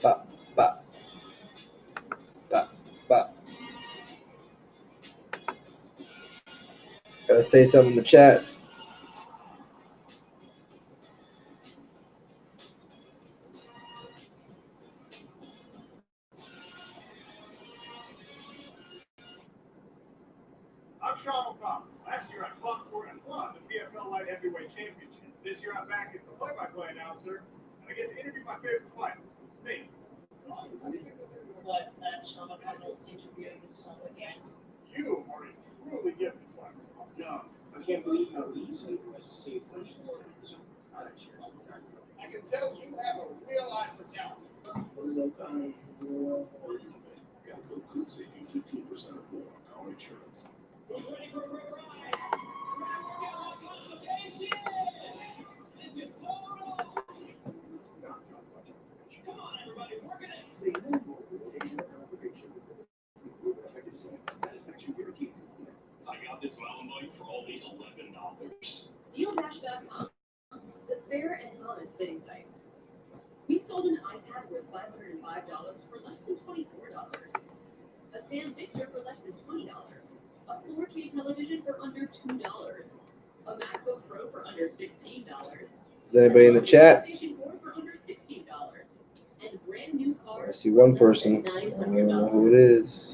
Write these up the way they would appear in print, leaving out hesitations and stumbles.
Bop, bop, bop, bop. Gotta say something in the chat. I'm Sean O'Connor. Last year I fought for and won the PFL Light Heavyweight Championship. This year I'm back as the play-by-play announcer, and I get to interview my favorite fighter, me. But Sean O'Connor seems to be able to do something again. You are a truly gifted fighter. No, I can't believe how easy it was to save punches. I can tell you have a real eye for talent. What is O'Connor's rule? Or you think? Geico could save you 15% or more on car insurance. He's ready for a quick ride. Working on constipation. Let's get sold off. It's not about constipation. Come on, everybody, work it in. Say no more irritation or constipation with the proven effective satisfaction guaranteed. I got this Malinois for only $11. DealDash.com, the fair and honest bidding site. We've sold an iPad worth $505 for less than $24, a stand mixer for less than $20, a 4K television for under $2, a MacBook Pro for under $16. Is anybody in the chat? PlayStation 4 for under $16, and brand new cars. I see one person. I don't know who it is.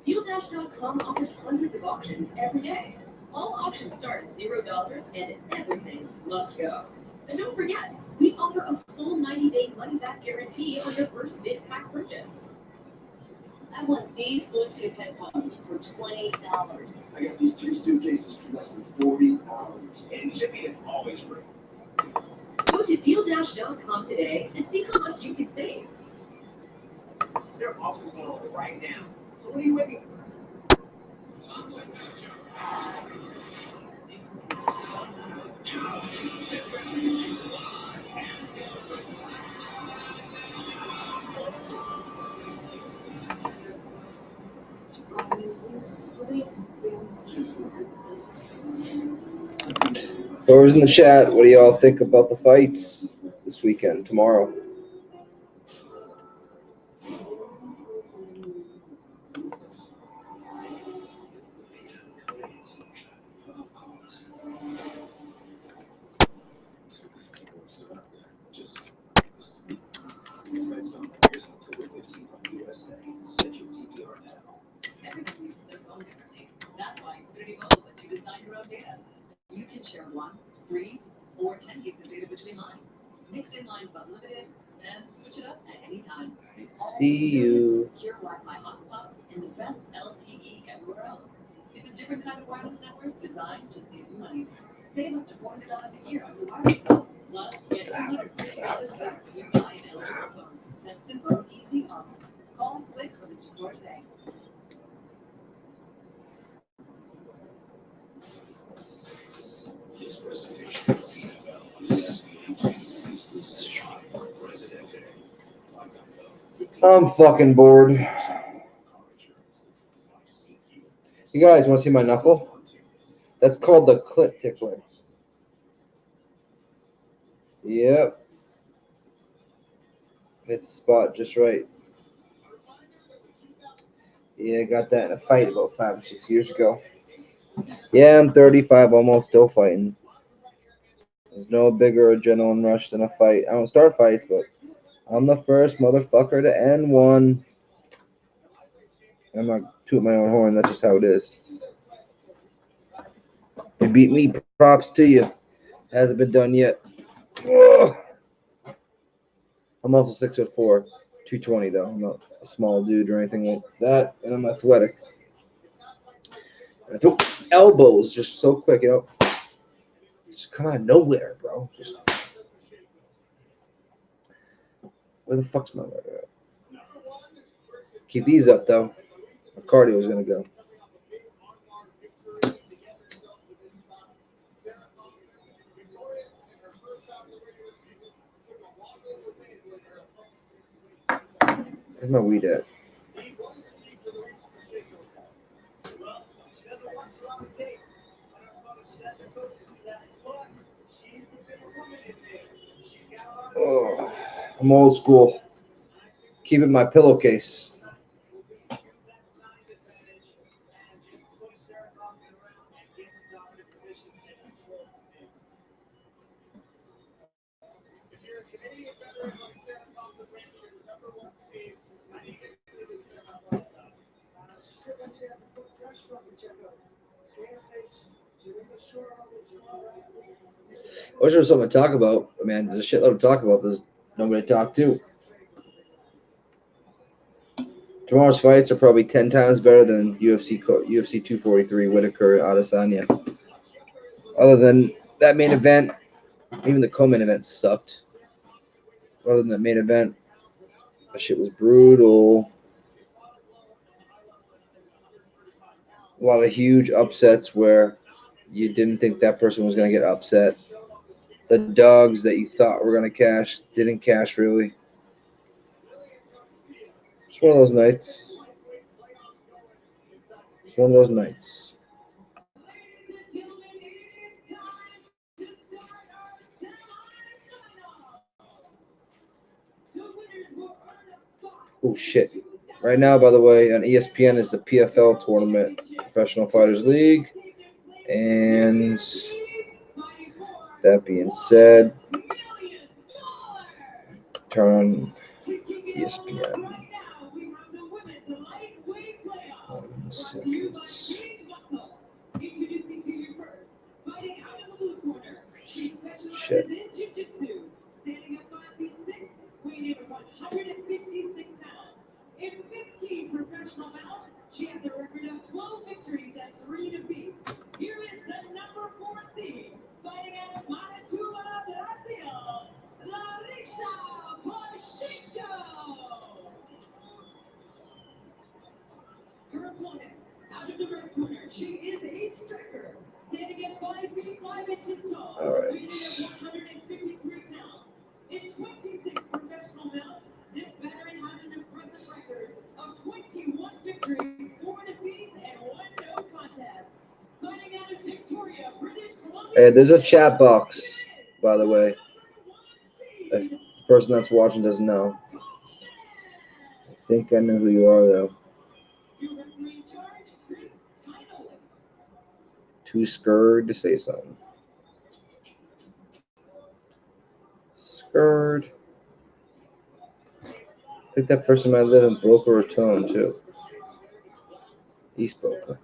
DealDash.com offers hundreds of auctions every day. All auctions start at $0 and everything must go. And don't forget, we offer a full 90-day money-back guarantee on your first mid-pack purchase. I want these Bluetooth headphones for $20. I got these 3 suitcases for less than $40. And shipping is always free. Go to DealDash.com today and see how much you can save. There are offers going on right now. So what are you waiting for? Whoever's in the chat, what do y'all think about the fights this weekend, tomorrow? Everybody uses their phone differently. That's why Xfinity Mobile lets you design your own data. You can share 1, 3, or 10 gigs of data between lines. Mix in lines but limited, and switch it up at any time. See you. Secure Wi-Fi hotspots and the best LTE everywhere else. It's a different kind of wireless network designed to save you money. Save up to $400 a year on your wireless bill. Plus, get $250 back when you buy an eligible phone. That's simple, easy, awesome. Call, click, or visit the store today. This presentation of PFL is exclusive by Presidente. I'm fucking bored. You guys want to see my knuckle? That's called the clit tickler. Yep. Hits the spot just right. Yeah, I got that in a fight about 5 or 6 years ago. Yeah, I'm 35, almost still fighting. There's no bigger adrenaline rush than a fight. I don't start fights, but I'm the first motherfucker to end one. I'm not tooting my own horn. That's just how it is. You beat me, props to you. Hasn't been done yet. Ugh. I'm also 6'4", 220 though. I'm not a small dude or anything like that, and I'm athletic. I throw elbows just so quick, just come out of nowhere, bro. Just where the fuck's my leg at? Keep these up though. My cardio is gonna go. Where's my weed at? Oh, I'm old school. Keep it in my pillowcase. I wish there was something to talk about. Man, there's a shitload to talk about. There's nobody to talk to. Tomorrow's fights are probably 10 times better than UFC 243 Whitaker Adesanya. Other than that main event, even the co-main event sucked. Other than the main event, that shit was brutal. A lot of huge upsets where you didn't think that person was going to get upset. The dogs that you thought were going to cash didn't cash really. It's one of those nights. It's one of those nights. Oh shit. Right now, by the way, on ESPN is the PFL tournament, Professional Fighters League. And that being said, turn on ESPN. 1 second. Shit. In 15 professional bouts, she has a record of 12 victories and 3 defeats. Here is the number 4 seed, fighting out of Manitoba, Brazil, Larissa Pacheco. Her opponent, out of the red corner, she is a striker, standing at 5 feet 5 inches tall, weighing at 153 pounds. In 26 professional bouts, this veteran has an impressive record of 21 victories, 4 defeats, and 1 no contest. Fighting out of Victoria, British Columbia. Hey, there's a chat box, by the way. If the person that's watching doesn't know. I think I know who you are, though. Too scared to say something. Scared. I think that person might live in Boca Raton, too. East Boca.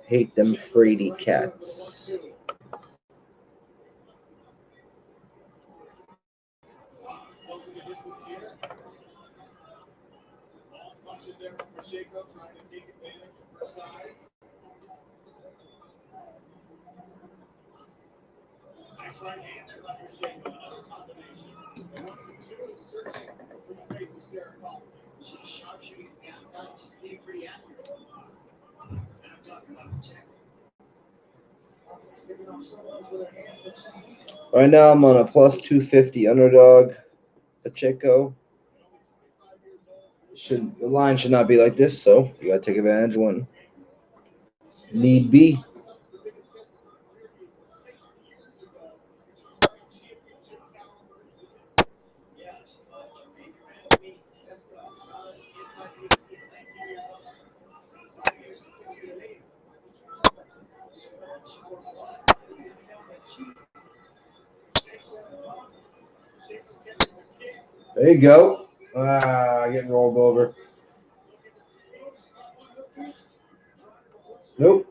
Hate them Frady cats. Right hand there by Pacheco, another combination. And 1 for 2 is searching for the face of Sarah Kaufman. She's sharpshooting from the outside. She's being pretty accurate. And I'm talking about Pacheco. Right now I'm on a plus 250 underdog. Pacheco. The line should not be like this, so you gotta take advantage when need be. There you go. Getting rolled over. Nope.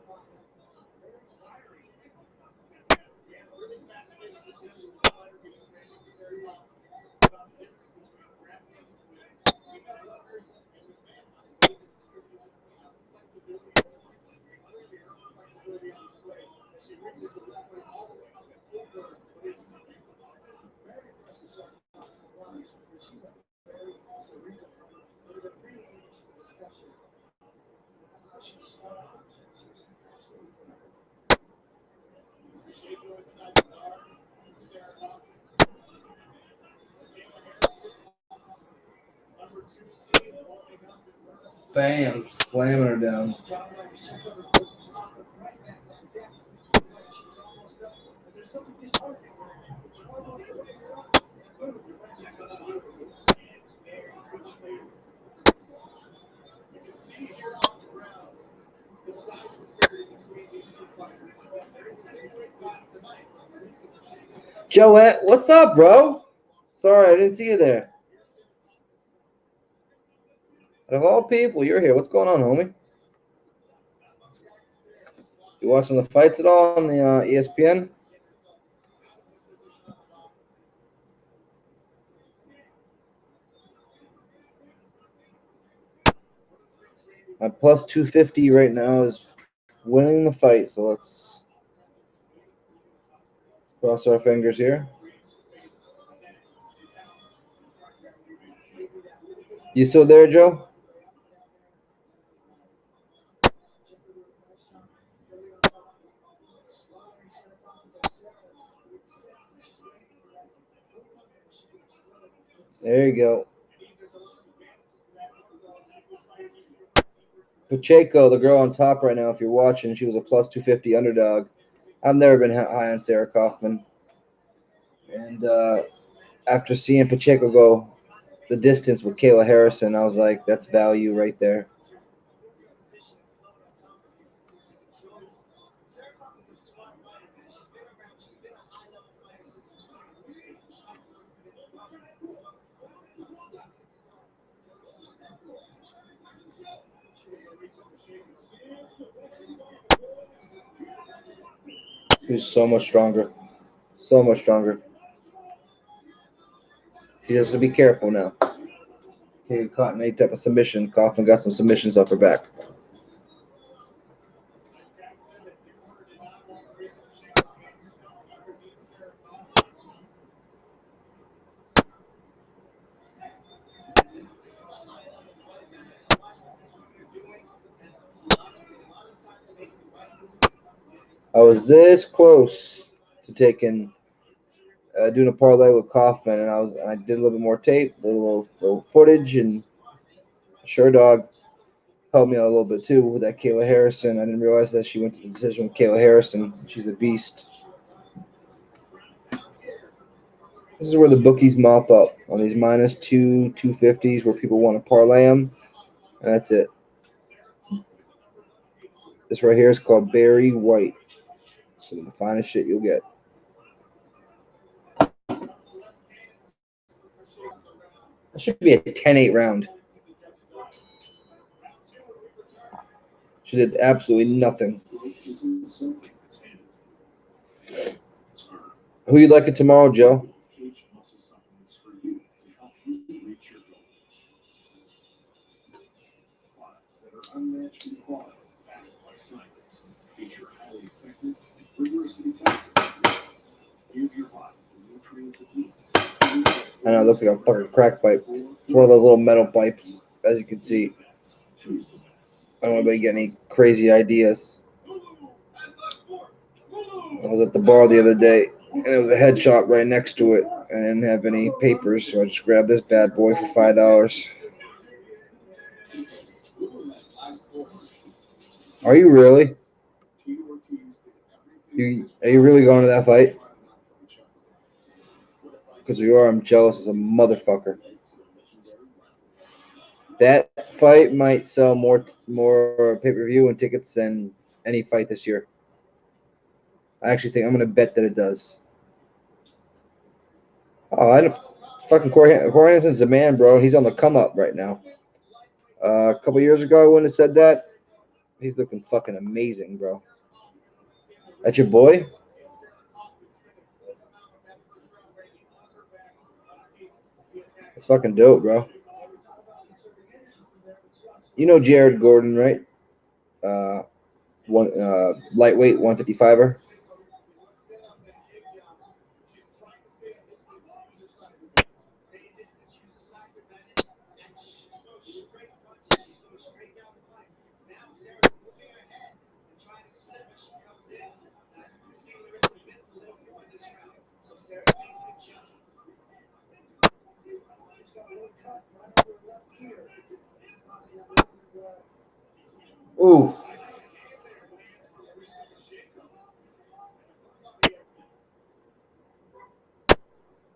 Bam. Slamming her down. Joette, what's up, bro? Sorry, I didn't see you there. Out of all people, you're here. What's going on, homie? You watching the fights at all on the ESPN? My plus 250 right now is winning the fight, so let's cross our fingers here. You still there, Joe? There you go. Pacheco, the girl on top right now, if you're watching, she was a plus 250 underdog. I've never been high on Sarah Kaufman. And after seeing Pacheco go the distance with Kayla Harrison, I was like, that's value right there. She's so much stronger. So much stronger. She has to be careful now. Can't get caught in any type of submission. Kaufman got some submissions off her back. I was this close to doing a parlay with Kaufman, and I did a little bit more tape, a little footage, and Sure Dog helped me out a little bit too with that Kayla Harrison. I didn't realize that she went to the decision with Kayla Harrison. She's a beast. This is where the bookies mop up on these minus 250s where people want to parlay them. And that's it. This right here is called Barry White. So the finest shit you'll get. That should be a 10-8 round. She did absolutely nothing. Who you liking tomorrow, Joe? I know, it looks like a fucking crack pipe. It's one of those little metal pipes, as you can see. I don't want anybody to get any crazy ideas. I was at the bar the other day, and there was a head shop right next to it. I didn't have any papers, so I just grabbed this bad boy for $5. Are you really? Are you really going to that fight? Because if you are, I'm jealous as a motherfucker. That fight might sell more pay-per-view and tickets than any fight this year. I actually think I'm gonna bet that it does. Oh, I don't. Fucking Corey Anderson's a man, bro. He's on the come up right now. A couple years ago, I wouldn't have said that. He's looking fucking amazing, bro. That's your boy? It's fucking dope, bro. You know Jared Gordon, right? Lightweight 155er. Ooh.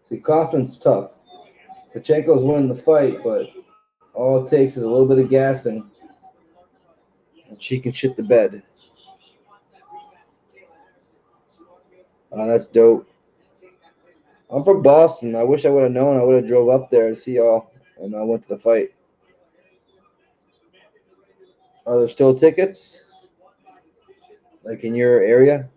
See, Kaufman's tough. Pachenko's winning the fight, but all it takes is a little bit of gassing, and she can shit the bed. That's dope. I'm from Boston. I wish I would have known. I would have drove up there to see y'all, and I went to the fight. Are there still tickets? Like in your area?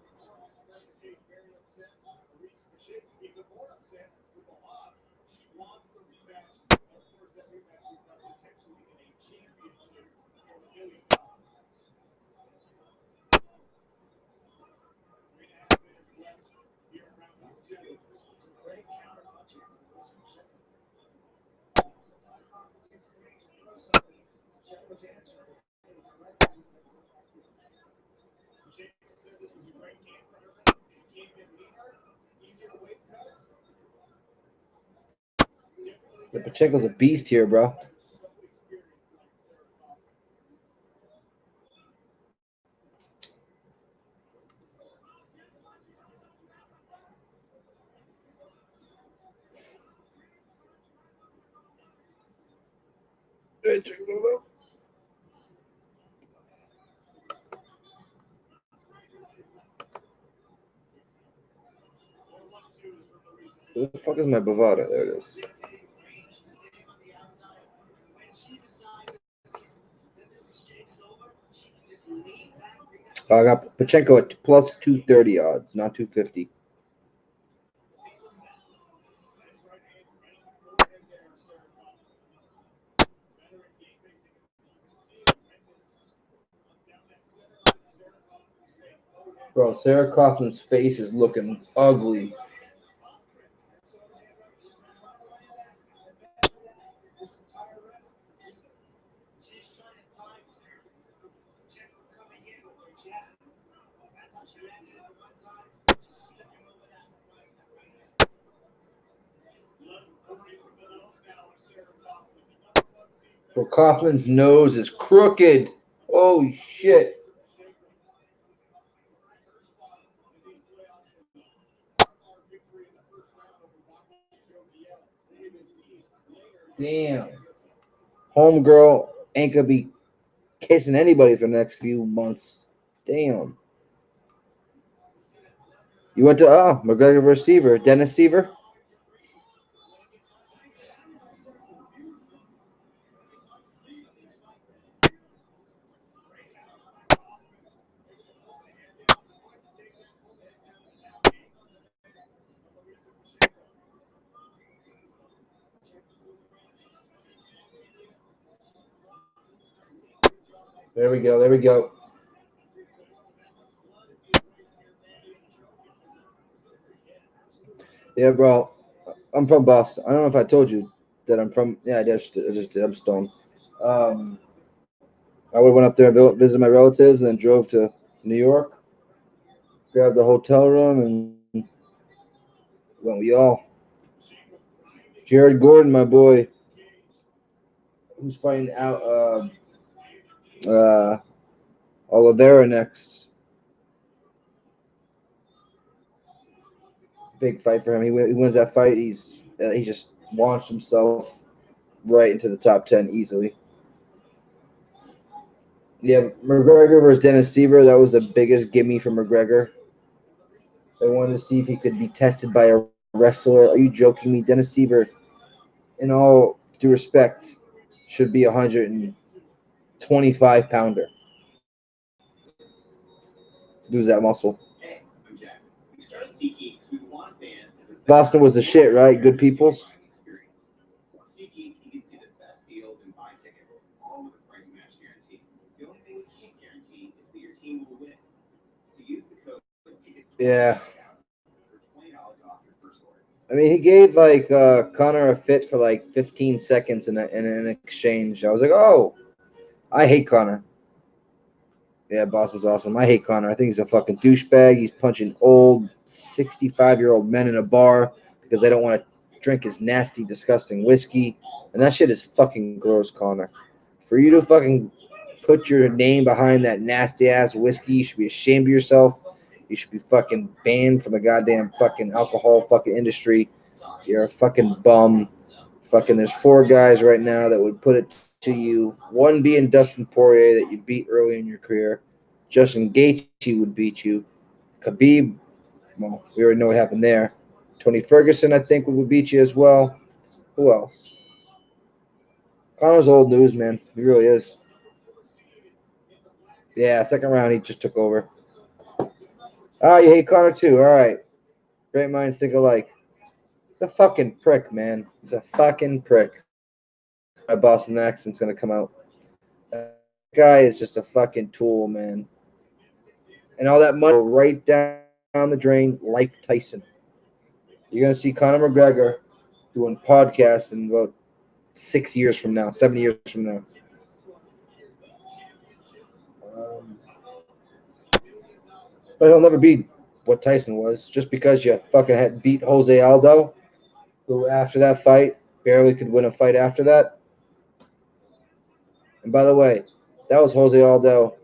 The Pachenko's a beast here, bro. Hey, check it out. Where the fuck is my Bovada? There it is. I got Pachenko at plus 230 odds, not 250. Bro, Sarah Kaufman's face is looking ugly. Bro, Kaufman's nose is crooked. Oh shit. Damn. Homegirl ain't gonna be kissing anybody for the next few months. Damn. You went to McGregor versus Seaver. Dennis Seaver? There we go. There we go. Yeah, bro. I'm from Boston. I don't know if I told you that I'm from. Yeah, I just did. I'm stoned. I would have went up there and visited my relatives, and then drove to New York, grabbed the hotel room, and went with y'all. Jared Gordon, my boy, who's fighting out Oliveira next. Big fight for him. He wins that fight. He just launched himself right into the top 10 easily. Yeah, McGregor versus Dennis Seaver. That was the biggest gimme for McGregor. They wanted to see if he could be tested by a wrestler. Are you joking me? Dennis Siver, in all due respect, should be a 125 pounder. Lose that muscle. Hey, I'm Jack. We started SeatGeek because we want fans to have Boston was the shit, right? Good peoples. experience. On SeatGeek, you can see the best deals and buy tickets, all with a price match guarantee. The only thing we can't guarantee is that your team will win. So use the code tickets Yeah. for $20 off your first order. I mean, he gave like Connor a fit for like 15 seconds in an exchange. I was like, oh, I hate Connor. Yeah, Boss is awesome. I hate Connor. I think he's a fucking douchebag. He's punching old 65-year-old men in a bar because they don't want to drink his nasty, disgusting whiskey. And that shit is fucking gross, Connor. For you to fucking put your name behind that nasty ass whiskey, you should be ashamed of yourself. You should be fucking banned from the goddamn fucking alcohol fucking industry. You're a fucking bum. Fucking, there's 4 guys right now that would put it to you. One being Dustin Poirier that you beat early in your career. Justin Gaethje would beat you. Khabib, well, we already know what happened there. Tony Ferguson, I think, would beat you as well. Who else? Connor's old news, man. He really is. Yeah, second round, he just took over. Oh, you hate Connor too. All right. Great minds think alike. He's a fucking prick, man. He's a fucking prick. My Boston accent's gonna come out. That guy is just a fucking tool, man. And all that money will right down the drain like Tyson. You're gonna see Conor McGregor doing podcasts in about 6 years from now, 7 years from now. Um, but he'll never be what Tyson was, just because you fucking had beat Jose Aldo, who after that fight barely could win a fight after that. And by the way, that was Jose Aldo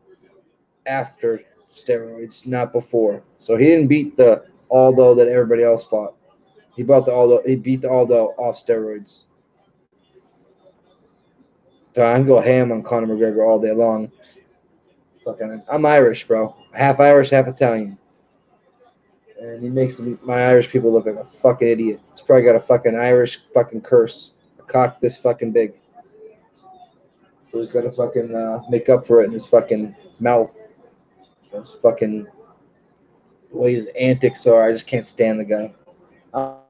after steroids, not before. So he didn't beat the Aldo that everybody else fought. He beat the Aldo off steroids. So I can go ham on Conor McGregor all day long. Fucking, I'm Irish, bro. Half Irish, half Italian. And he makes my Irish people look like a fucking idiot. He's probably got a fucking Irish fucking curse. A cock this fucking big. So he's got to fucking make up for it in his fucking mouth. His fucking, the way his antics are, I just can't stand the guy.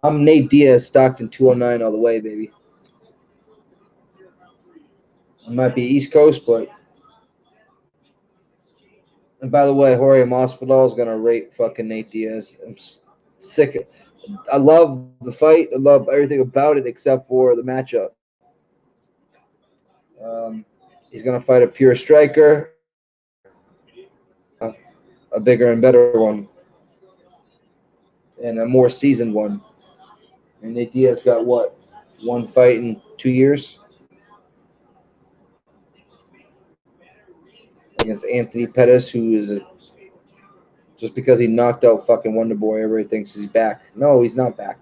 I'm Nate Diaz, Stockton 209 all the way, baby. I might be East Coast, but. And by the way, Jorge Masvidal is gonna rape fucking Nate Diaz. I'm sick of. I love the fight. I love everything about it except for the matchup. He's gonna fight a pure striker, a bigger and better one, and a more seasoned one. And Nate Diaz got what? 1 fight in 2 years against Anthony Pettis, who is just because he knocked out fucking Wonder Boy, everybody thinks he's back. No, he's not back.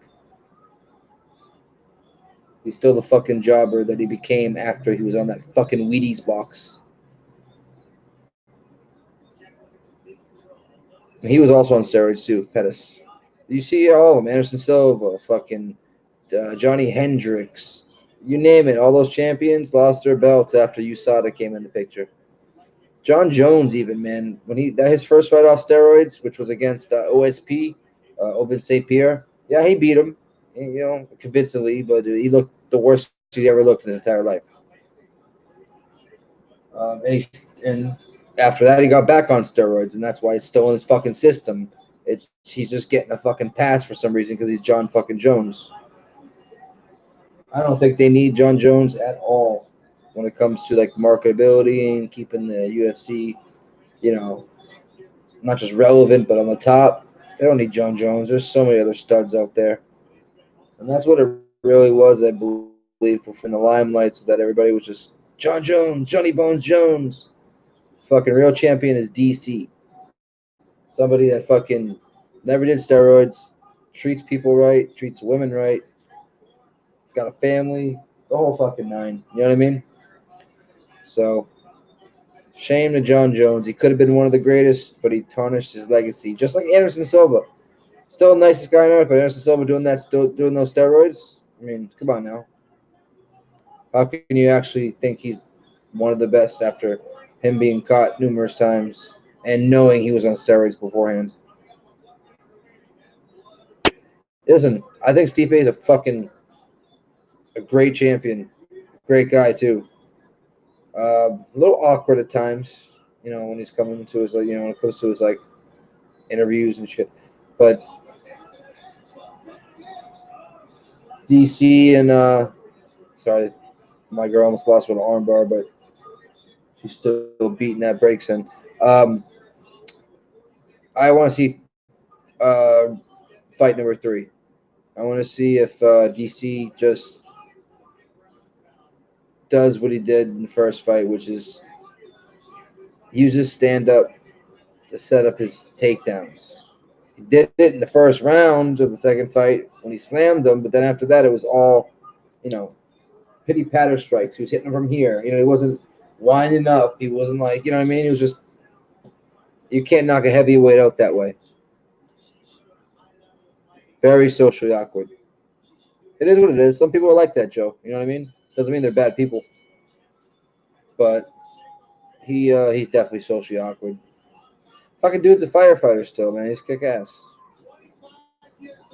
He's still the fucking jobber that he became after he was on that fucking Wheaties box. He was also on steroids too, Pettis. You see all of them: Anderson Silva, fucking Johnny Hendricks, you name it. All those champions lost their belts after USADA came in the picture. John Jones, even, man, when his first fight off steroids, which was against OSP, Open St. Pierre, yeah, he beat him, convincingly, but he looked the worst he ever looked in his entire life. And after that, he got back on steroids, and that's why it's still in his fucking system. He's just getting a fucking pass for some reason because he's John fucking Jones. I don't think they need John Jones at all when it comes to like marketability and keeping the UFC, not just relevant but on the top. They don't need John Jones. There's so many other studs out there, and that's what it really was. I believe before in the limelight, so that everybody was just John Jones, Johnny Bones Jones. Fucking real champion is DC. Somebody that fucking never did steroids, treats people right, treats women right, got a family, the whole fucking nine. You know what I mean? So, shame to John Jones. He could have been one of the greatest, but he tarnished his legacy, just like Anderson Silva. Still the nicest guy on earth, but Anderson Silva doing that, still doing those steroids. I mean, come on now. How can you actually think he's one of the best after him being caught numerous times and knowing he was on steroids beforehand? Listen, I think Stipe is a great champion, great guy too. A little awkward at times, when he's coming to his, when it comes to his interviews and shit. But DC and sorry, my girl almost lost with an armbar, but she's still beating that brakes in. I want to see fight number 3. I want to see if DC just does what he did in the first fight, which is uses stand up to set up his takedowns. He did it in the first round of the second fight when he slammed him, but then after that it was all, pity patter strikes. He was hitting him from here. He wasn't winding up. He wasn't like, you know what I mean? He was just, you can't knock a heavyweight out that way. Very socially awkward. It is what it is. Some people are like that, Joe. You know what I mean? Doesn't mean they're bad people. But he's definitely socially awkward. Fucking dude's a firefighter still, man. He's kick ass.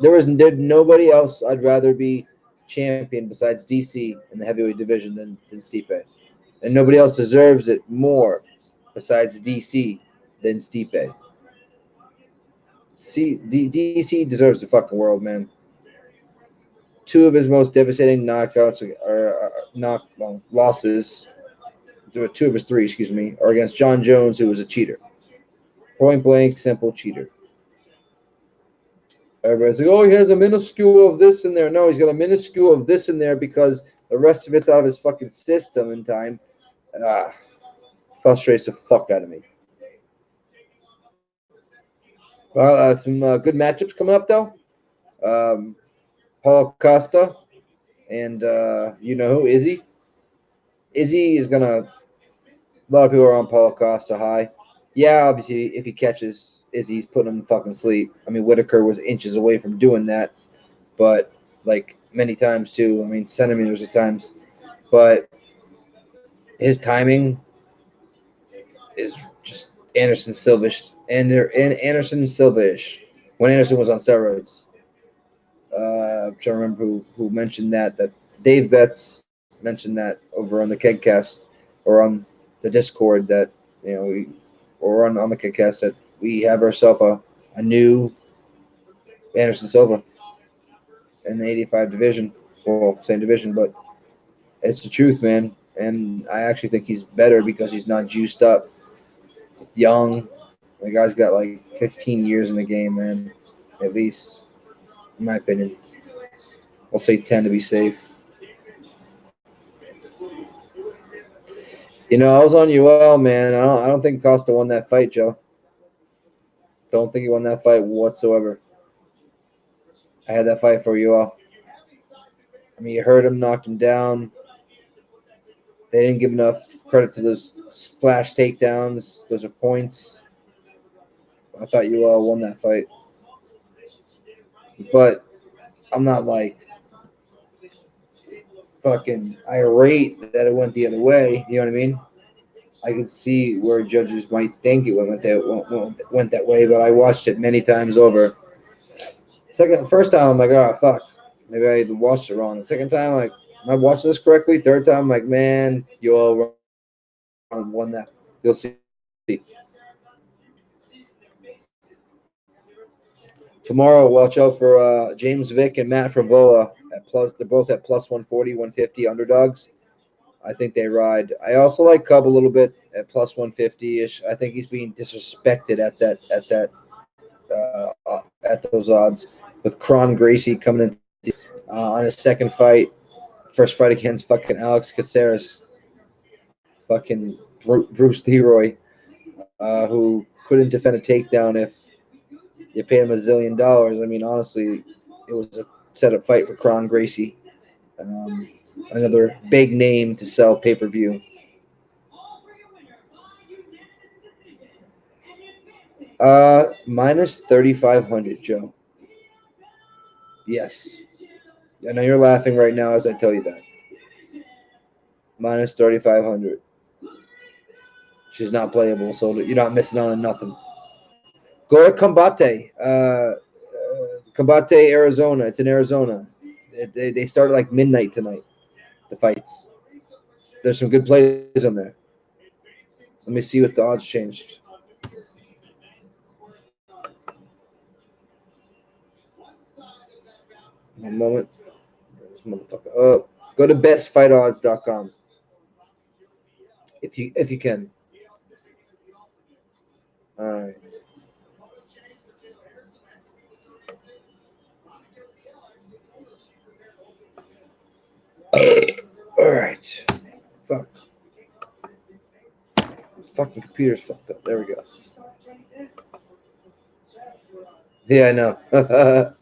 There's nobody else I'd rather be champion besides DC in the heavyweight division than Stipe. And nobody else deserves it more besides DC than Stipe. DC deserves the fucking world, man. 2 of his most devastating knockouts losses, 2 of his 3, excuse me, are against John Jones, who was a cheater. Point blank, simple cheater. Everybody's like, oh, he has a minuscule of this in there. No, he's got a minuscule of this in there because the rest of it's out of his fucking system in time. Frustrates the fuck out of me. Well, some good matchups coming up, though. Paul Costa and you know who, Izzy? Izzy is going to – a lot of people are on Paul Costa high. Yeah, obviously, if he catches Izzy, he's putting him in fucking sleep. I mean, Whitaker was inches away from doing that, but, many times, too. I mean, centimeters at times. But his timing is just Anderson Silva-ish. And they're in Anderson Silva-ish when Anderson was on steroids. I'm trying to remember who mentioned that Dave Betts mentioned that over on the Kegcast or on the Discord that, or on the Kegcast that we have ourselves a new Anderson Silva in the 85 division. Well, same division, but it's the truth, man. And I actually think he's better because he's not juiced up. He's young. The guy's got 15 years in the game, man. At least, in my opinion. I'll say 10 to be safe. I was on UL, man. I don't think Costa won that fight, Joe. Don't think he won that fight whatsoever. I had that fight for UL. I mean, you heard him, knocked him down. They didn't give enough credit to those flash takedowns. Those are points. I thought UL won that fight. But I'm not fucking irate that it went the other way. You know what I mean? I could see where judges might think it went that way, but I watched it many times over. First time, I'm like, oh, fuck. Maybe I watched it wrong. The second time, I'm like, am I watching this correctly? Third time, I'm like, man, you all won that. You'll see. Tomorrow, watch out for James Vick and Matt Favola. They're both at plus 140, 150 underdogs. I think they ride. I also like Cub a little bit at plus 150-ish. I think he's being disrespected at those odds with Kron Gracie coming in on his second fight, first fight against fucking Alex Caceres, fucking Bruce Leroy, who couldn't defend a takedown if you pay him $1 zillion. I mean, honestly, it was a setup fight for Kron Gracie. Another big name to sell pay-per-view. Minus 3,500, Joe. Yes. I know you're laughing right now as I tell you that. Minus 3,500. She's not playable, so you're not missing out on nothing. Go to Combate. Combate, Arizona. It's in Arizona. They start at like midnight tonight, the fights. There's some good plays on there. Let me see what the odds changed. One moment. This motherfucker up. Go to bestfightodds.com if you can. All right. All right. Fuck. Fucking computer's fucked up. There we go. Yeah, I know.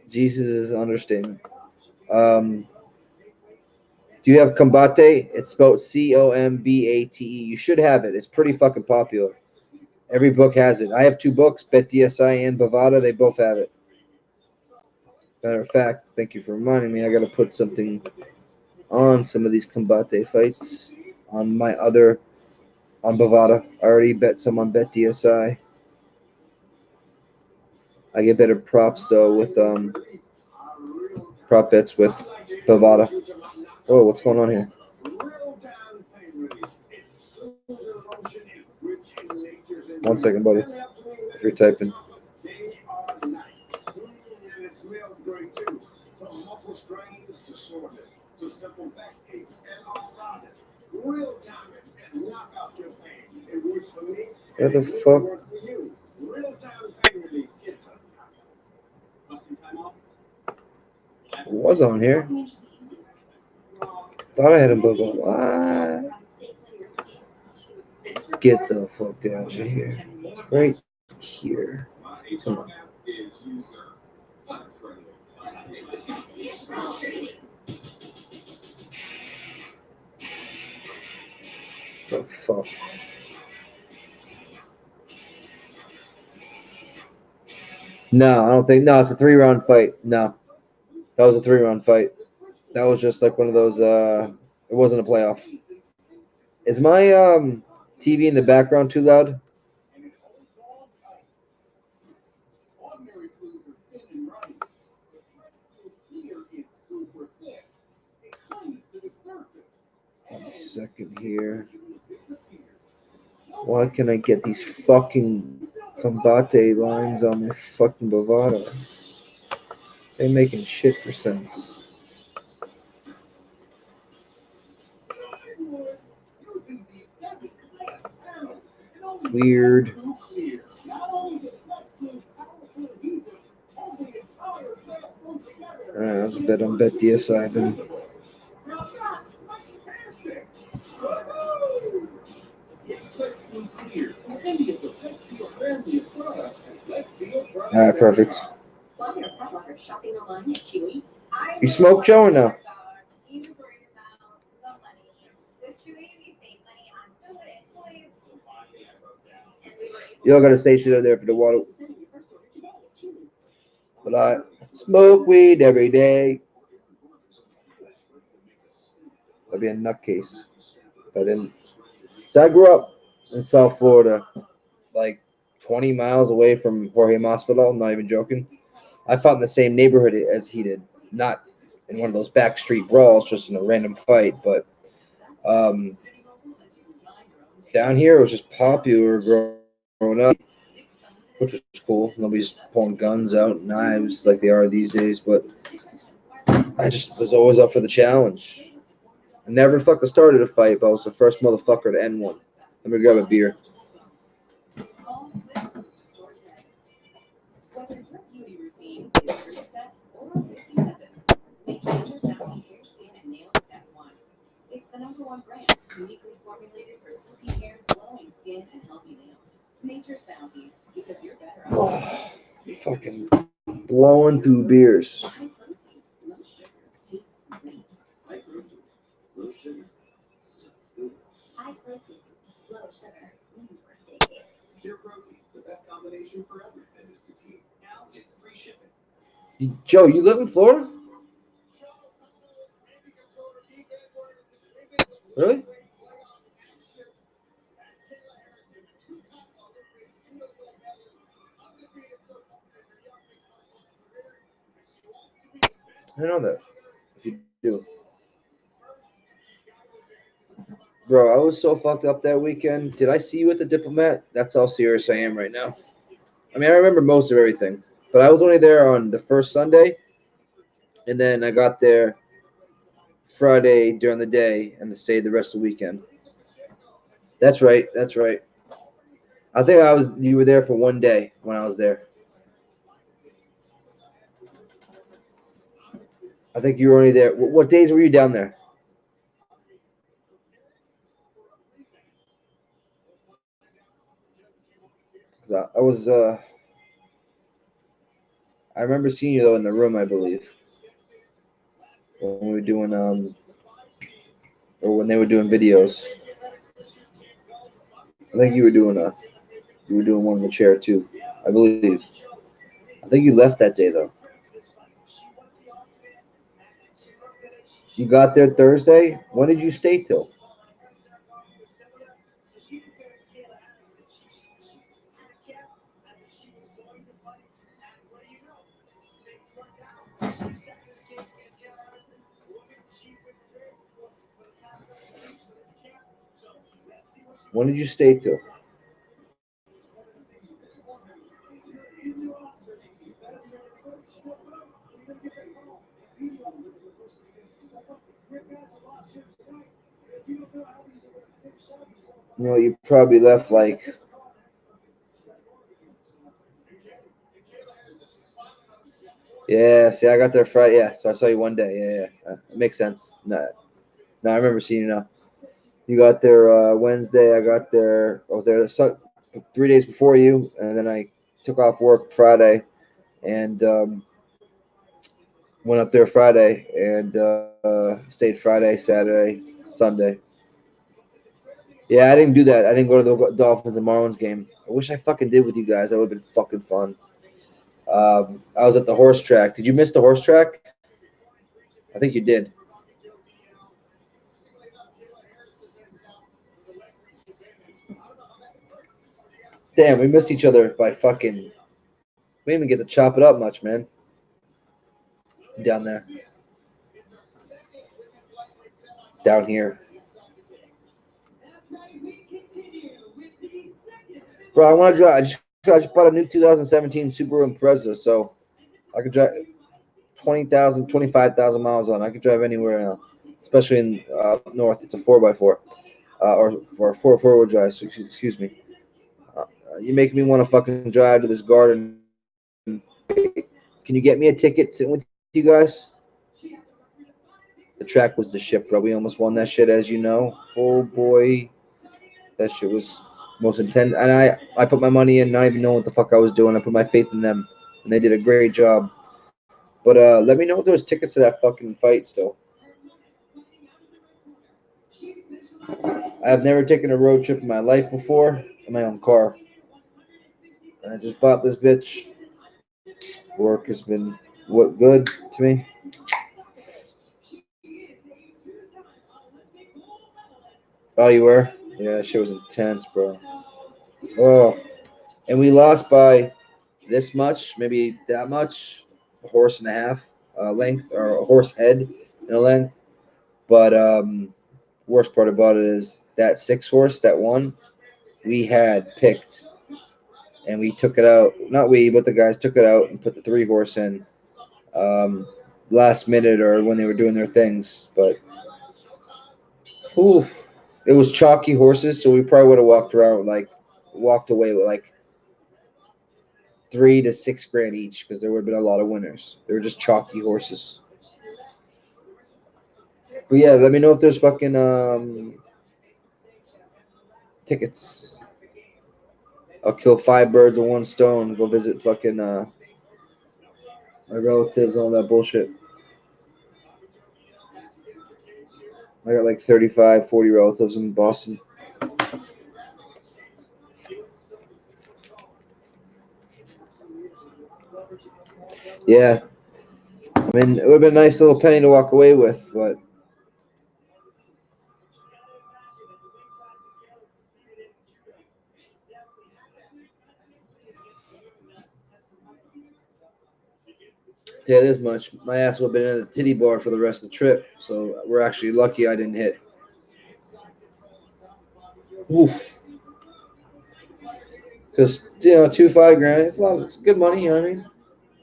Jesus is an understatement. Do you have Combate? It's spelled Combate. You should have it. It's pretty fucking popular. Every book has it. I have 2 books, Bet DSI and Bovada. They both have it. Matter of fact, thank you for reminding me. I got to put something on some of these Combate fights on my other on Bovada. I already bet some on Bet DSI. I get better props though with prop bets with Bovada. Oh, what's going on here? One second, buddy. If you're typing. What the fuck? It was on here. Thought I had him booked. What? Get the fuck out of here. Right here. Come on. The fuck? No, I don't think. No, it's a 3-round fight. No, that was a 3-round fight. That was just like one of those. It wasn't a playoff. Is my TV in the background too loud? One second here. Why can I get these fucking Combate lines on my fucking Bovada? They making shit for sense. Weird. Alright, let's bet on Bet DSI then. Alright, perfect. You smoke, Joe, or no? You don't gotta say shit over there for the water. But I smoke weed every day. I'd be a nutcase. But then, so I grew up in South Florida, like 20 miles away from Jorge Masvidal. I'm not even joking. I fought in the same neighborhood as he did, not in one of those backstreet brawls, just in a random fight. But down here, it was just popular growing up, which was cool. Nobody's pulling guns out, knives like they are these days. But I just was always up for the challenge. I never fucking started a fight, but I was the first motherfucker to end one. Let me grab a beer. Whether your beauty routine is 3 steps or 57, make Nature's Bounty Hair, Skin, and Nails Step 1. It's the #1 brand, uniquely formulated for silky hair, glowing skin, and healthy nails. Nature's Bounty, because you're better off. Fucking blowing through beers. High protein, low sugar, tastes great. High protein, low sugar. So good. High protein, low sugar. Take it. Pure protein, the best combination for everything is petite. Now get free shipping. Joe, you live in Florida? Really? I know that. If you do. Bro, I was so fucked up that weekend. Did I see you at the Diplomat? That's how serious I am right now. I mean, I remember most of everything, but I was only there on the first Sunday, and then I got there Friday during the day and stayed the rest of the weekend. That's right. That's right. I think you were there for one day when I was there. I think you were only there. What days were you down there? 'Cause I was. I remember seeing you though in the room, I believe, when we were doing or when they were doing videos. I think you were doing one in the chair too, I believe. I think you left that day though. You got there Thursday. When did you stay till? When did you stay till? You know, you probably left like. Yeah, see, I got there Friday. Yeah, so I saw you one day. Yeah. It makes sense. No, I remember seeing you now. You got there Wednesday. I was there 3 days before you, and then I took off work Friday and went up there Friday and stayed Friday, Saturday, Sunday. Yeah, I didn't do that. I didn't go to the Dolphins and Marlins game. I wish I fucking did with you guys. That would have been fucking fun. I was at the horse track. Did you miss the horse track? I think you did. Damn, we missed each other by fucking. We didn't even get to chop it up much, man. Down there, down here, bro. I want to drive. I just bought a new 2017 Subaru Impreza, so I could drive 20,000, 25,000 miles on. I could drive anywhere now, especially in up north. It's a 4x4, or for a four-wheel drive. So, excuse me. You make me want to fucking drive to this garden. Can you get me a ticket sitting with you guys? The track was the shit, bro. We almost won that shit, as you know. Oh boy, that shit was most intense. And I put my money in, not even knowing what the fuck I was doing. I put my faith in them, and they did a great job. But let me know if there's tickets to that fucking fight still. I've never taken a road trip in my life before in my own car. And I just bought this bitch. Work has been what good to me. Oh, you were? Yeah, shit was intense, bro. Oh, and we lost by this much, maybe that much, a horse and a half length, or a horse head in a length. But worst part about it is that 6 horse that won, we had picked, and we took it out. Not we, but the guys took it out and put the 3 horse in um, last minute or when they were doing their things. But oof, it was chalky horses, so we probably would have walked away with like 3 to 6 grand each because there would have been a lot of winners. They were just chalky horses. But yeah, let me know if there's fucking tickets. I'll kill 5 birds with one stone. Go visit fucking my relatives and all that bullshit. I got like 35, 40 relatives in Boston. Yeah. I mean, it would have been a nice little penny to walk away with, but tell you this much, my ass would have been in the titty bar for the rest of the trip. So we're actually lucky I didn't hit. Oof. Because, you know, 5 grand, it's good money, you know what I mean?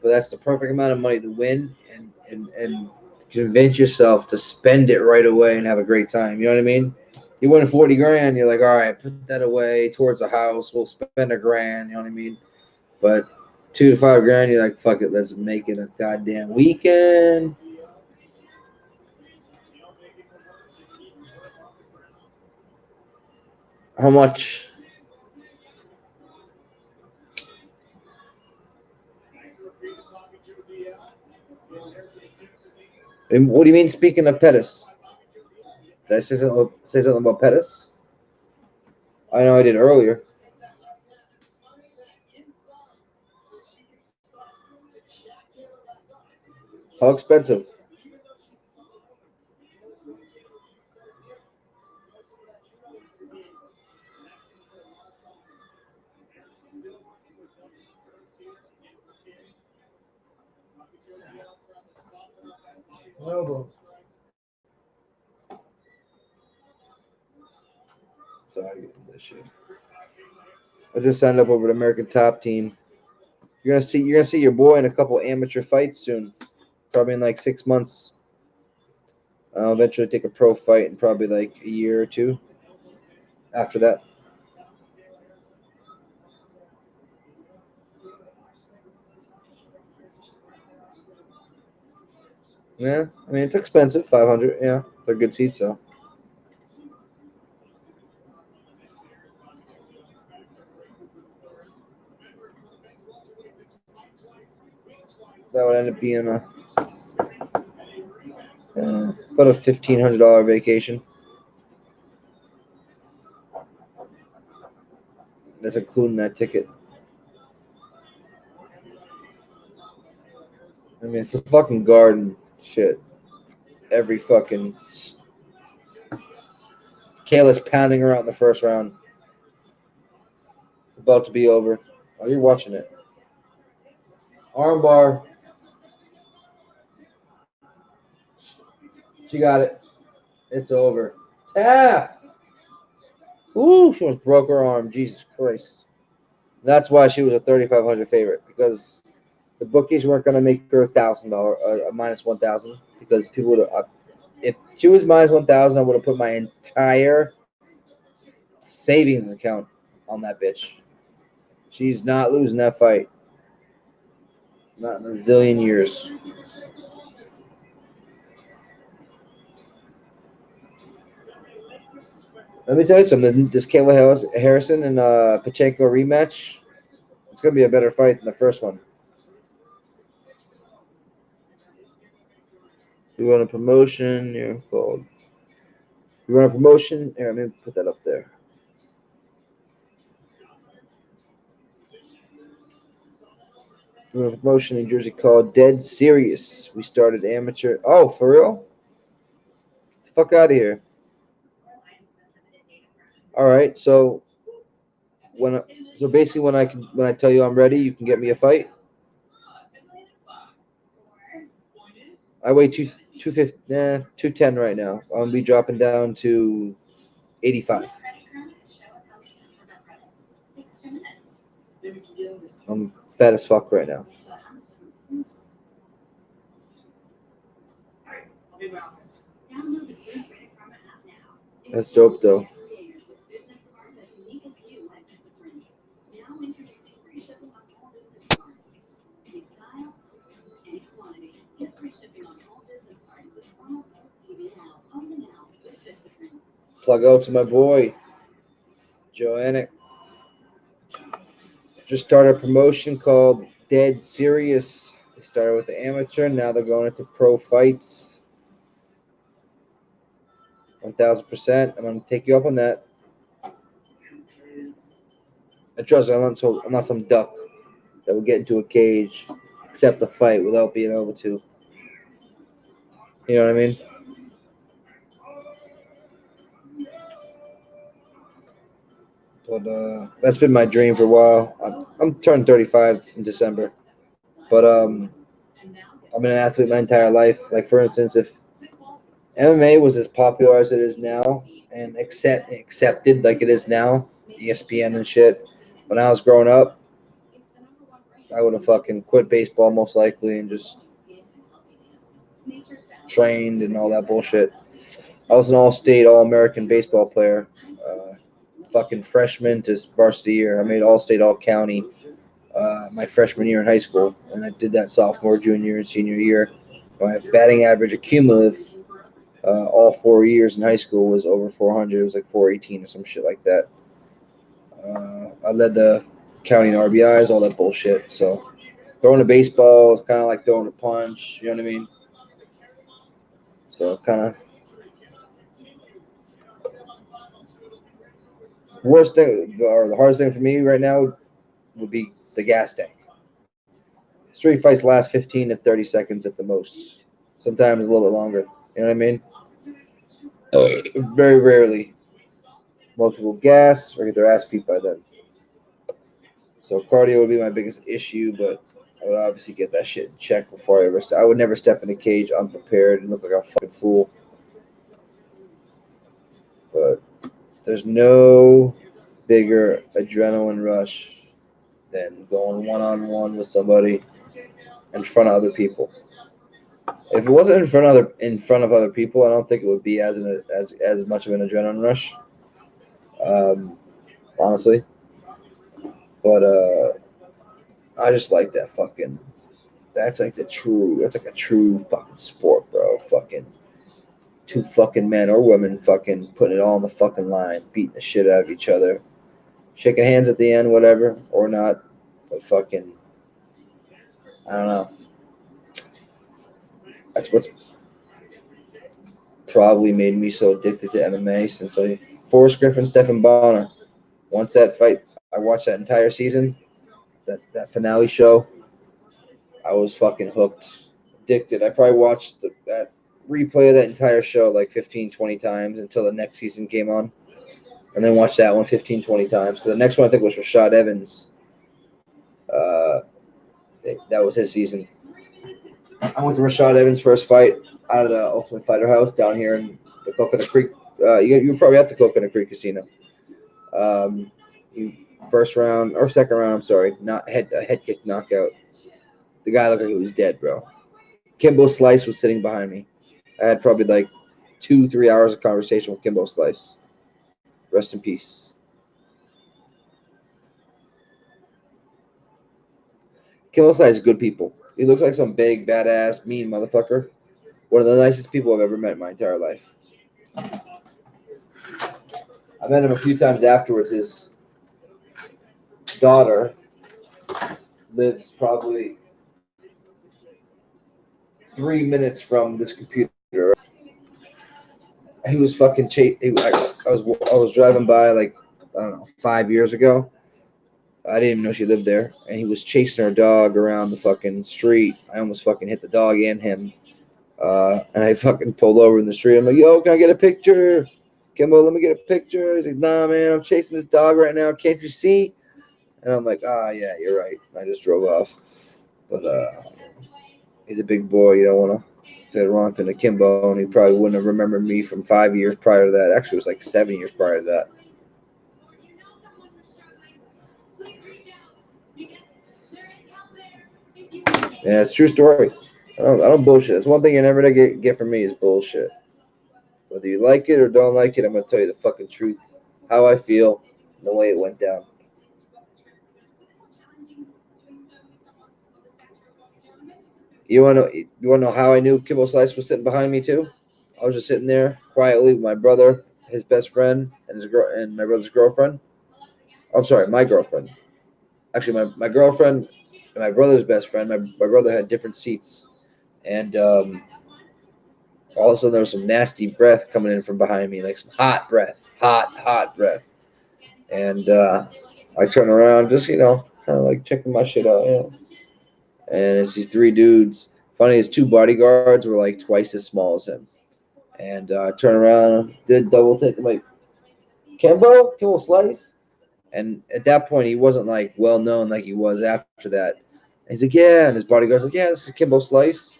But that's the perfect amount of money to win and convince yourself to spend it right away and have a great time. You know what I mean? You win 40 grand, you're like, all right, put that away towards a house. We'll spend a grand. You know what I mean? But 2 to 5 grand, you're like, fuck it, let's make it a goddamn weekend. How much? And what do you mean? Speaking of Pettis, did I say something about Pettis? I know I did earlier. How expensive? Sorry, this shit. I just signed up over the American Top Team. You're gonna see your boy in a couple amateur fights soon. Probably in like 6 months. I'll eventually take a pro fight in probably like a year or two after that. Yeah, I mean it's expensive, 500. Yeah, they're good seats though. That would end up being about a $1,500 vacation. That's including that ticket. I mean, it's a fucking garden shit. Every fucking Kayla's pounding her out in the first round. About to be over. Oh, you're watching it. Armbar. She got it. It's over. Tap. Ooh, she almost broke her arm. Jesus Christ. That's why she was a 3,500 favorite, because the bookies weren't going to make her $1,000, minus 1,000, because people would have. If she was minus 1,000, I would have put my entire savings account on that bitch. She's not losing that fight. Not in a zillion years. Let me tell you something. This Kayla Harrison and Pachenko rematch, it's going to be a better fight than the first one. You want a promotion? You're called. You want a promotion? Here, let me put that up there. You want a promotion in Jersey called Dead Serious. We started amateur. Oh, for real? Fuck out of here. All right, so basically when I tell you I'm ready, you can get me a fight. I weigh 210 right now. I'm gonna be dropping down to 85. I'm fat as fuck right now. That's dope though. Plug out to my boy, Joannick. Just started a promotion called Dead Serious. They started with the amateur, now they're going into pro fights. 1,000%. I'm gonna take you up on that. And trust me, I'm not some duck that will get into a cage, accept a fight without being able to. You know what I mean? But that's been my dream for a while. I'm turning 35 in December. But I've been an athlete my entire life. Like for instance, if MMA was as popular as it is now and accepted like it is now, ESPN and shit. When I was growing up, I would have fucking quit baseball most likely and just trained and all that bullshit. I was an all-state, all-American baseball player. Fucking freshman to varsity year. I made all-state, all-county my freshman year in high school, and I did that sophomore, junior, and senior year. My batting average accumulative all 4 years in high school was over 400. It was like 418 or some shit like that. I led the county in RBIs, all that bullshit. So throwing a baseball is kind of like throwing a punch. You know what I mean? So kind of worst thing or the hardest thing for me right now would be the gas tank. Street fights last 15 to 30 seconds at the most. Sometimes a little bit longer. You know what I mean? Very rarely. Most people gas or get their ass beat by then. So cardio would be my biggest issue, but I would obviously get that shit in check before I ever. I would never step in a cage unprepared and look like a fucking fool. But there's no bigger adrenaline rush than going one-on-one with somebody in front of other people. If it wasn't in front of other people, I don't think it would be as much of an adrenaline rush. Honestly, but I just like that fucking. That's like the true. That's like a true fucking sport, bro. Fucking two fucking men or women fucking putting it all on the fucking line, beating the shit out of each other, shaking hands at the end, whatever, or not. But fucking, I don't know. That's what's probably made me so addicted to MMA since Forrest Griffin, Stephen Bonner. Once that fight, I watched that entire season, that finale show. I was fucking hooked, addicted. I probably watched that replay of that entire show like 15, 20 times until the next season came on. And then watched that one 15, 20 times. Because the next one I think was Rashad Evans. Uh, that was his season. I went to Rashad Evans' first fight out of the Ultimate Fighter House down here in the Coconut Creek. You were probably at the Coconut Creek Casino. First round or second round, I'm sorry, not a head kick knockout. The guy looked like he was dead, bro. Kimbo Slice was sitting behind me. I had probably like 2-3 hours of conversation with Kimbo Slice. Rest in peace. Kimbo Slice is good people. He looks like some big, badass, mean motherfucker. One of the nicest people I've ever met in my entire life. I met him a few times afterwards. His daughter lives probably 3 minutes from this computer. He was fucking I was driving by like I don't know 5 years ago. I didn't even know she lived there, and he was chasing her dog around the fucking street. I almost fucking hit the dog and him. And I fucking pulled over in the street. I'm like, yo, can I get a picture? Kimbo, let me get a picture. He's like, nah, man, I'm chasing this dog right now. Can't you see? And I'm like, yeah, you're right. I just drove off. But he's a big boy. You don't want to say the wrong thing to Kimbo, and he probably wouldn't have remembered me from 5 years prior to that. Actually, it was like 7 years prior to that. Yeah, it's a true story. I don't bullshit. That's one thing you're never gonna get from me is bullshit. Whether you like it or don't like it, I'm gonna tell you the fucking truth, how I feel, and the way it went down. You wanna know how I knew Kimbo Slice was sitting behind me too? I was just sitting there quietly with my brother, his best friend, and my brother's girlfriend. I'm sorry, my girlfriend. Actually, my girlfriend and my brother's best friend. My brother had different seats, and all of a sudden there was some nasty breath coming in from behind me, like some hot breath, hot breath. And I turn around, just kind of like checking my shit out, And it's these three dudes. Funny, his two bodyguards were like twice as small as him. And turned around, did double take. I'm like, Kimbo Slice? And at that point, he wasn't like well known like he was after that. And he's like, yeah. And his bodyguard's like, yeah, this is Kimbo Slice.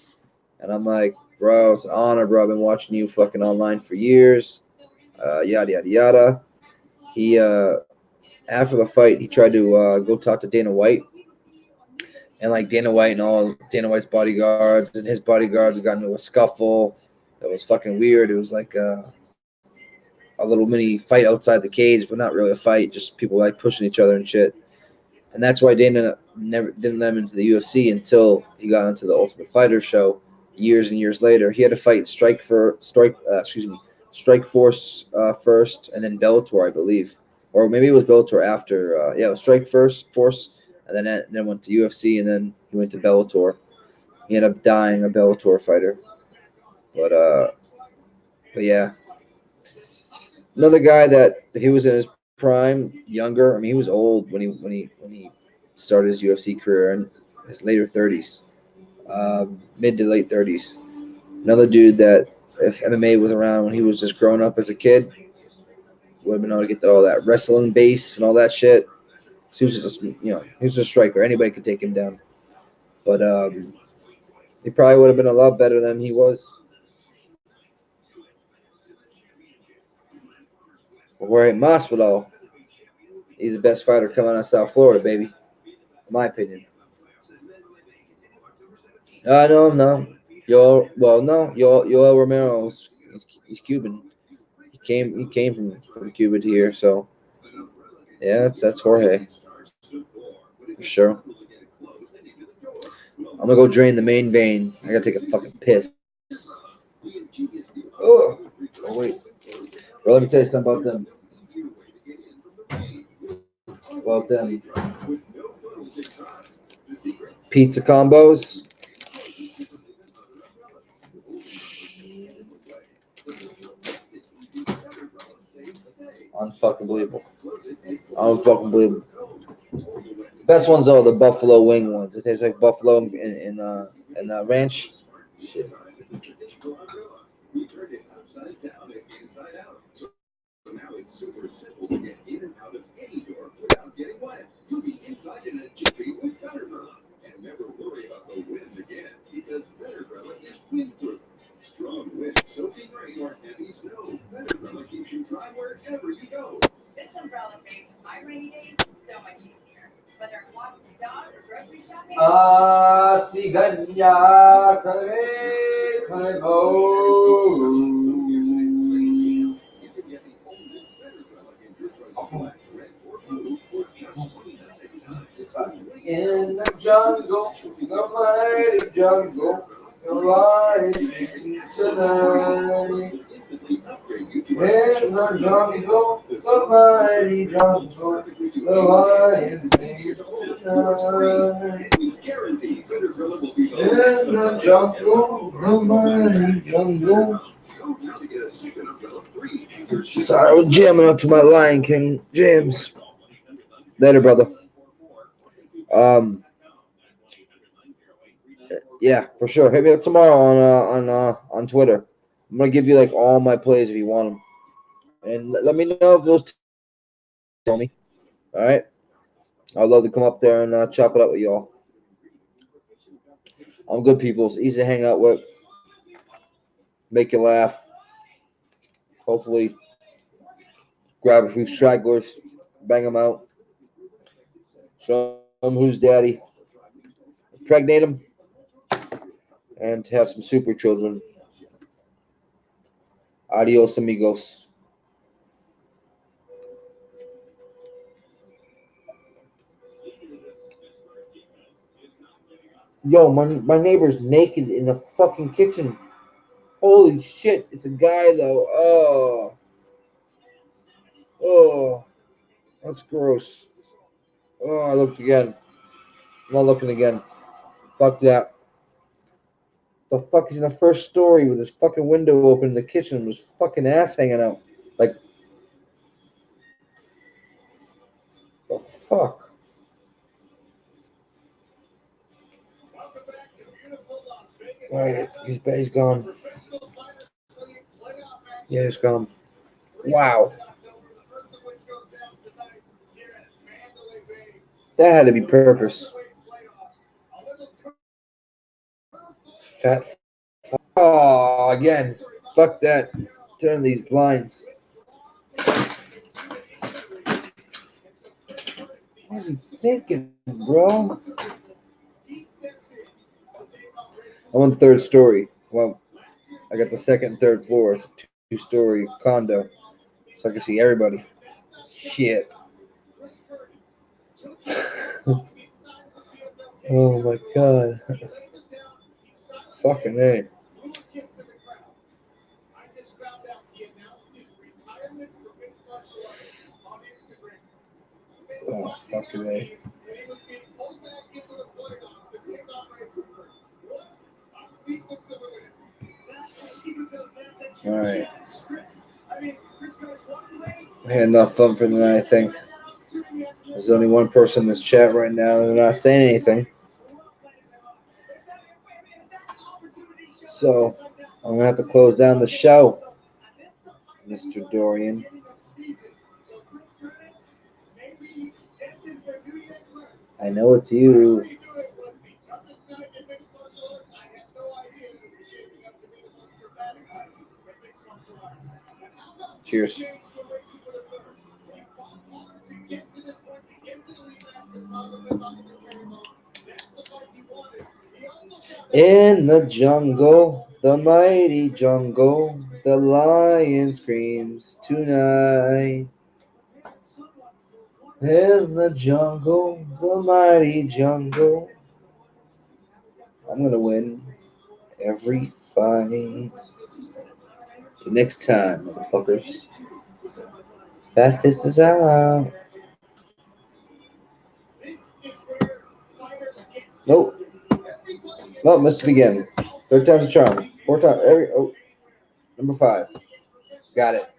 And I'm like, bro, it's an honor, bro. I've been watching you fucking online for years. Yada, yada, yada. He, after the fight, he tried to go talk to Dana White. And like Dana White and all Dana White's bodyguards and his bodyguards got into a scuffle. It was fucking weird. It was like a little mini fight outside the cage, but not really a fight. Just people like pushing each other and shit. And that's why Dana never didn't let him into the UFC until he got into the Ultimate Fighter show years and years later. He had to fight Strike Force first, and then Bellator, I believe, or maybe it was Bellator after. Yeah, it was Force, and then went to UFC, and then he went to Bellator. He ended up dying a Bellator fighter, but but yeah, another guy that he was in his prime, younger. I mean, he was old when he started his UFC career in his later 30s, mid to late 30s. Another dude that if MMA was around when he was just growing up as a kid, would have been able to get all that wrestling base and all that shit. So he was just, he was a striker. Anybody could take him down. But he probably would have been a lot better than he was. Jorge Masvidal, he's the best fighter coming out of South Florida, baby. In my opinion. No. Yoel Romero, he's Cuban. He came from Cuba to here, so yeah, that's Jorge for sure. I'm gonna go drain the main vein. I gotta take a fucking piss. Oh wait, bro, let me tell you something about them pizza combos. Unfucking believable. Unfucking believable. Best ones though, the buffalo wing ones. It tastes like buffalo in ranch. Shit. So now it's super simple to get in and out of any door without getting wet. You'll be inside in a jiffy with Betterbrella. And never worry about the wind again, because Betterbrella is windproof. Strong wind, soaking rain, or heavy snow, Betterbrella keeps you dry wherever you go. This umbrella makes my rainy days so much easier. Whether I'm walking the dog or grocery shopping. Ciganya, Kare, in the jungle, the mighty jungle, the lion tonight. In the jungle, the mighty jungle, the lion tonight. In the jungle, the mighty jungle. Sorry, I was jamming up to my Lion King jams. Later, brother. Um, yeah, for sure. Hit me up tomorrow on Twitter. I'm gonna give you like all my plays if you want them, and let me know if those tell me. All right, I'd love to come up there and chop it up with y'all. I'm good people. It's easy to hang out with, make you laugh. Hopefully, grab a few stragglers, bang them out, show them who's daddy, impregnate them, and have some super children. Adios, amigos. Yo, my neighbor's naked in the fucking kitchen. Holy shit, it's a guy though. Oh, that's gross. Oh, I looked again. I'm not looking again. Fuck that. The fuck is in the first story with his fucking window open in the kitchen with his fucking ass hanging out. Like, the fuck? Welcome back to beautiful Las Vegas. Alright, he's gone. Yeah, he's gone. Wow. That had to be purpose. Fat. Oh, again. Fuck that. Turn these blinds. What is he thinking, bro? I'm on the third story. Well, I got the second and third floor. It's a two-story condo. So I can see everybody. Shit. Oh my god. Fucking A. Oh, fucking A. Alright. I had enough fun for tonight, I think. There's only one person in this chat right now and they're not saying anything. So, I'm going to have to close down the show, Mr. Dorian. I know it's you. Cheers. In the jungle, the mighty jungle, the lion screams tonight. In the jungle, the mighty jungle. I'm gonna win every fight. Till next time, motherfuckers. FatFist is out. Nope. Nope, missed it again. Third time's a charm. Four times. Number 5. Got it.